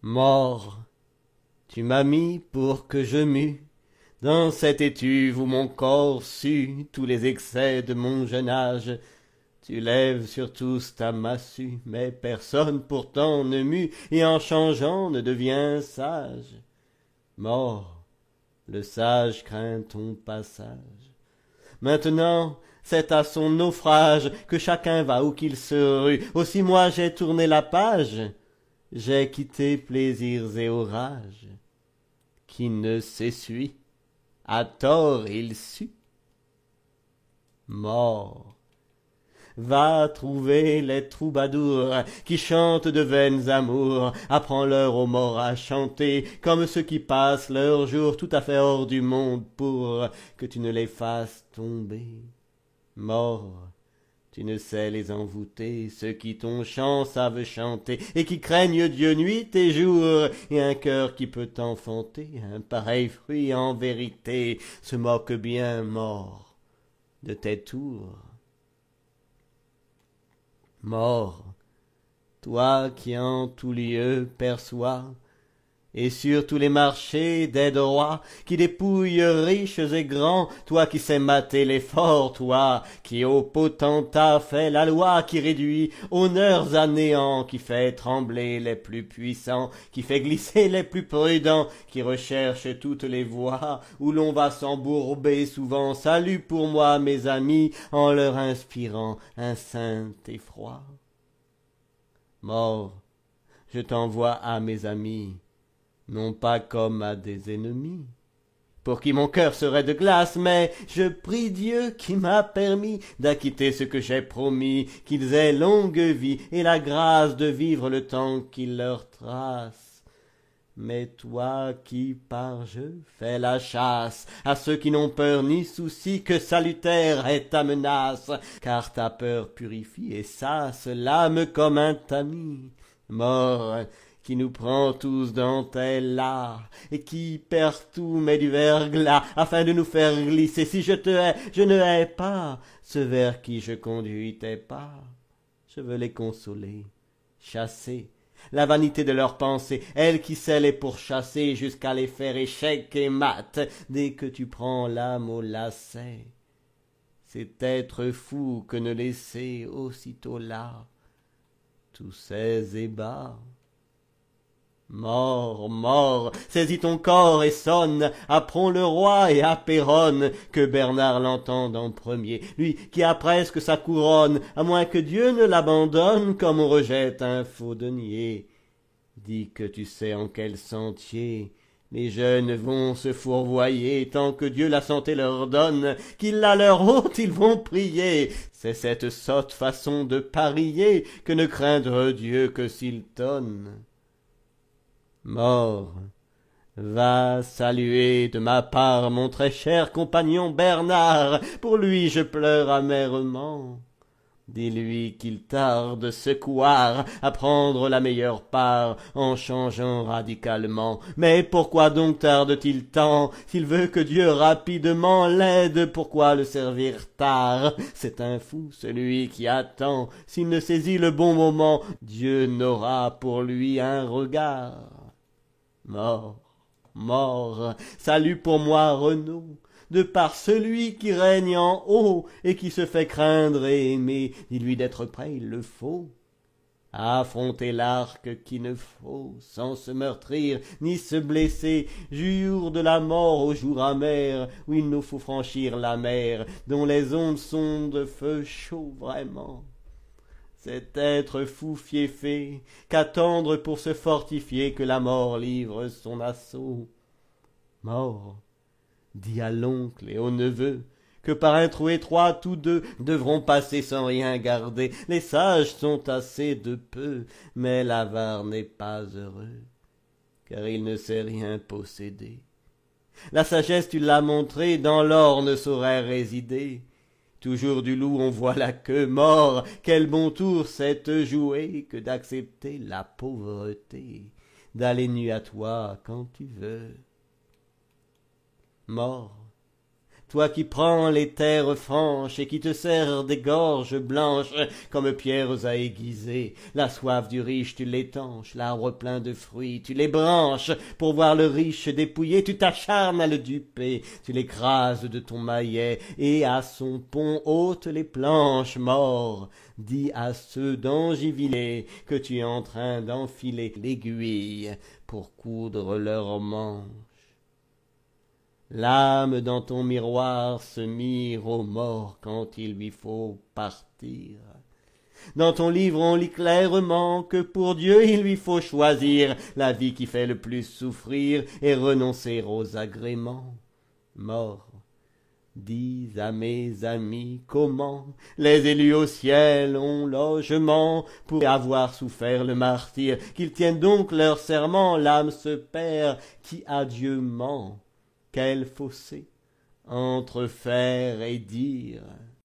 Mort, tu m'as mis pour que je mue dans cette étuve où mon corps sue tous les excès de mon jeune âge. Tu lèves sur tous ta massue, mais personne pourtant ne mue, et en changeant ne devient sage. Mort, le sage craint ton passage. Maintenant, c'est à son naufrage que chacun va où qu'il se rue. Aussi moi j'ai tourné la page, j'ai quitté plaisirs et orages. Qui ne s'essuie, à tort il sue. Mort, va trouver les troubadours qui chantent de vaines amours, apprends-leur aux morts à chanter comme ceux qui passent leurs jours tout à fait hors du monde pour que tu ne les fasses tomber. Mort, tu ne sais les envoûter, ceux qui ton chant savent chanter et qui craignent Dieu nuit et jour, et un cœur qui peut enfanter un pareil fruit en vérité se moque bien, mort, de tes tours. Mort, toi qui en tout lieu perçois, et sur tous les marchés des droits, qui dépouilles riches et grands, toi qui sais mater les forts, toi qui au potentat fait la loi, qui réduit honneurs à néant, qui fait trembler les plus puissants, qui fait glisser les plus prudents, qui recherche toutes les voies où l'on va s'embourber souvent. Salut pour moi mes amis, en leur inspirant un saint effroi. Mort, je t'envoie à mes amis, non pas comme à des ennemis, pour qui mon cœur serait de glace, mais je prie Dieu qui m'a permis d'acquitter ce que j'ai promis, qu'ils aient longue vie et la grâce de vivre le temps qu'il leur trace. Mais toi qui par jeu fais la chasse à ceux qui n'ont peur ni souci, que salutaire est ta menace, car ta peur purifie et sasse l'âme comme un tamis. Mort, qui nous prend tous dans tes là, et qui partout met du verglas, afin de nous faire glisser. Si je te hais, je ne hais pas ceux vers qui je conduis tes pas. Je veux les consoler, chasser la vanité de leurs pensées, elle qui sait les pourchasser jusqu'à les faire échec et mat, dès que tu prends l'âme au lacet. C'est être fou que ne laisser aussitôt là tous ces ébats. Mort, mort, saisis ton corps et sonne, apprends le roi et à Péronne, que Bernard l'entende en premier, lui qui a presque sa couronne, à moins que Dieu ne l'abandonne, comme on rejette un faux denier. Dis que tu sais en quel sentier les jeunes vont se fourvoyer, tant que Dieu la santé leur donne, qu'il la leur ôte, ils vont prier. C'est cette sotte façon de parier que ne craindre Dieu que s'il tonne. Mort, va saluer de ma part mon très cher compagnon Bernard, pour lui je pleure amèrement. Dis-lui qu'il tarde ce couard à prendre la meilleure part en changeant radicalement. Mais pourquoi donc tarde-t-il tant? S'il veut que Dieu rapidement l'aide, pourquoi le servir tard? C'est un fou celui qui attend. S'il ne saisit le bon moment, Dieu n'aura pour lui un regard. Mort, mort, salut pour moi Renaud, de par celui qui règne en haut et qui se fait craindre et aimer, dis-lui d'être prêt, il le faut, à affronter l'arc qu'il ne faut, sans se meurtrir ni se blesser, jour de la mort au jour amer, où il nous faut franchir la mer, dont les ondes sont de feu chaud vraiment. C'est être fou fiefé, qu'attendre pour se fortifier que la mort livre son assaut. Mort, dis à l'oncle et au neveu que par un trou étroit tous deux devront passer sans rien garder. Les sages sont assez de peu, mais l'avare n'est pas heureux, car il ne sait rien posséder. La sagesse tu l'as montrée, dans l'or ne saurait résider. Toujours du loup on voit la queue. Mort, quel bon tour c'est te jouer que d'accepter la pauvreté, d'aller nu à toi quand tu veux. Mort, toi qui prends les terres franches et qui te sers des gorges blanches comme pierres à aiguiser, la soif du riche tu l'étanches, l'arbre plein de fruits tu les branches, pour voir le riche dépouillé tu t'acharnes à le duper, tu l'écrases de ton maillet et à son pont ôtes les planches. Mort, dis à ceux d'Angivillé que tu es en train d'enfiler l'aiguille pour coudre leurs manches. L'âme dans ton miroir se mire aux morts quand il lui faut partir. Dans ton livre on lit clairement que pour Dieu il lui faut choisir la vie qui fait le plus souffrir et renoncer aux agréments. Mort, dis à mes amis comment les élus au ciel ont logement pour avoir souffert le martyre, qu'ils tiennent donc leur serment, l'âme se perd qui à Dieu ment. Quel fossé entre faire et dire!